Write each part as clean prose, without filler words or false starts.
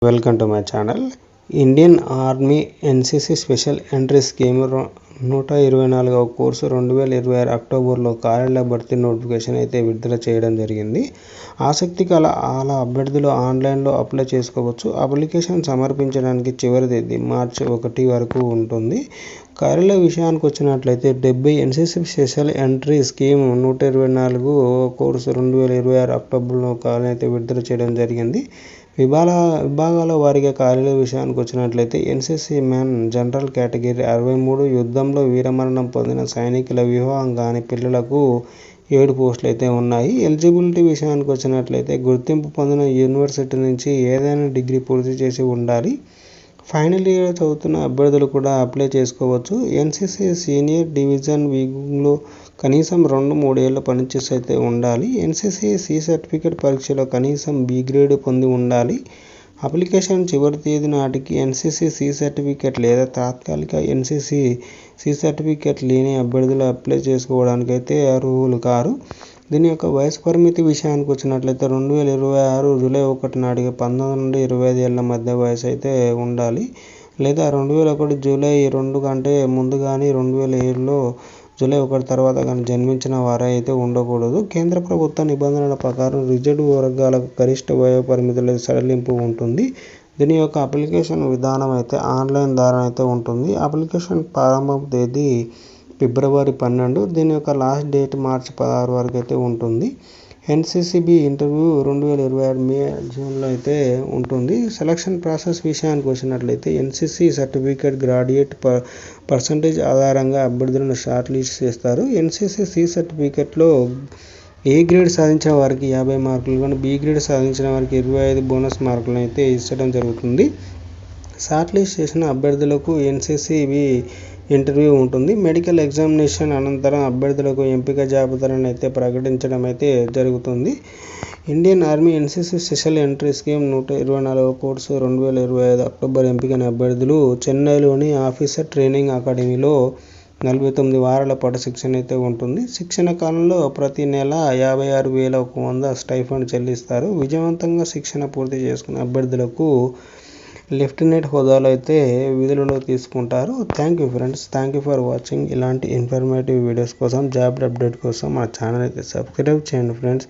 Welcome to my channel. Indian Army NCC special entry scheme 124వ course 2026 అక్టోబర్లో కార్యాలయ భర్తీ నోటిఫికేషన్ అయితే విడుదల చేయడం జరిగింది. ఆసక్తి గల అభ్యర్థులు ఆన్లైన్లో అప్లై చేసుకోవచ్చు. అప్లికేషన్ సమర్పించడానికి చివరి తేదీ మార్చి 1 వరకు ఉంటుంది. కార్యాలయ విషయానికి వచ్చినట్లయితే 70 NCC special entry scheme 124 course 2026 అక్టోబర్లో కార్యాలయం అయితే విడుదల చేయడం జరిగింది. విభాగాల వారీగా కార్యాలయ విషయానికి వచ్చినట్లయితే ఎన్సీసీ మ్యాన్ జనరల్ కేటగిరీ 63, యుద్ధంలో వీరమరణం పొందిన సైనికుల వివాహం కాని పిల్లలకు 7 పోస్టులు అయితే ఉన్నాయి. ఎలిజిబిలిటీ విషయానికి వచ్చినట్లయితే గుర్తింపు పొందిన యూనివర్సిటీ నుంచి ఏదైనా డిగ్రీ పూర్తి చేసి ఉండాలి. ఫైనల్ ఇయర్ చదువుతున్న అభ్యర్థులు కూడా అప్లై చేసుకోవచ్చు. ఎన్సీసీ సీనియర్ డివిజన్ వింగ్లో కనీసం 2-3 ఏళ్ల పనిచేసి అయితే ఉండాలి. ఎన్సీసీ సి సర్టిఫికేట్ పరీక్షలో కనీసం బి గ్రేడ్ పొంది ఉండాలి. అప్లికేషన్ చివరి తేదీ నాటికి ఎన్సీసీ సి సర్టిఫికేట్ లేదా తాత్కాలిక ఎన్సీసీ సి సర్టిఫికేట్ లేని అభ్యర్థులు అప్లై చేసుకోవడానికి అయితే అర్హులు కారు. దీని యొక్క వయసు పరిమితి విషయానికి వచ్చినట్లయితే 2026 జూలై 1 నాటికి 19 నుండి 25 ఏళ్ల మధ్య వయసు అయితే ఉండాలి. లేదా 2001 జూలై 2 కంటే ముందు కానీ 2007లో జూలై 1 తర్వాత కానీ జన్మించిన వారే అయితే ఉండకూడదు. కేంద్ర ప్రభుత్వ నిబంధనల ప్రకారం రిజర్వ్డ్ వర్గాలకు గరిష్ట వయో పరిమితుల సడలింపు ఉంటుంది. దీని యొక్క అప్లికేషన్ విధానం అయితే ఆన్లైన్ ద్వారా అయితే ఉంటుంది. అప్లికేషన్ ప్రారంభ తేదీ ఫిబ్రవరి 12. దీని యొక్క లాస్ట్ డేట్ మార్చి 16 వరకు అయితే ఉంటుంది. ఎన్సీసీబీ ఇంటర్వ్యూ 2026 మే జూన్లో అయితే ఉంటుంది. సెలక్షన్ ప్రాసెస్ విషయానికి వచ్చినట్లయితే ఎన్సీసీ సర్టిఫికేట్ గ్రాడ్యుయేట్ పర్సంటేజ్ ఆధారంగా అభ్యర్థులను షార్ట్ లిస్ట్ చేస్తారు. ఎన్సీసీ సి సర్టిఫికేట్లో ఏ గ్రేడ్ సాధించిన వారికి 50 మార్కులు కానీ బి గ్రేడ్ సాధించిన వారికి 25 బోనస్ మార్కులను అయితే ఇచ్చడం జరుగుతుంది. షార్ట్ లిస్ట్ చేసిన అభ్యర్థులకు ఎన్సీసీబీ ఇంటర్వ్యూ ఉంటుంది. మెడికల్ ఎగ్జామినేషన్ అనంతరం అభ్యర్థులకు ఎంపిక జాబితాలను అయితే ప్రకటించడం అయితే జరుగుతుంది. Indian Army NCC special entry scheme 124వ కోర్సు 2025 అక్టోబర్ ఎంపికైన అభ్యర్థులు చెన్నైలోని ఆఫీసర్ ట్రైనింగ్ అకాడమీలో 49 వారాల పాటు శిక్షణ అయితే ఉంటుంది. శిక్షణ కాలంలో ప్రతి నెల 56,100 స్టైఫండ్ చెల్లిస్తారు. విజయవంతంగా శిక్షణ పూర్తి చేసుకున్న అభ్యర్థులకు లెఫ్టినెంట్ హోదాలో అయితే విధులలో తీసుకుంటారు. Thank you friends. Thank you for watching. ఇలాంటి ఇన్ఫర్మేటివ్ వీడియోస్ కోసం జాబ్ అప్డేట్ కోసం మా ఛానల్ అయితే సబ్స్క్రైబ్ చేయండి ఫ్రెండ్స్.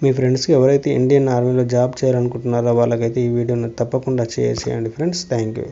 మీ ఫ్రెండ్స్కి ఎవరైతే ఇండియన్ ఆర్మీలో జాబ్ చేయాలనుకుంటున్నారో వాళ్ళకైతే ఈ వీడియోని తప్పకుండా షేర్ చేయండి ఫ్రెండ్స్. Thank you.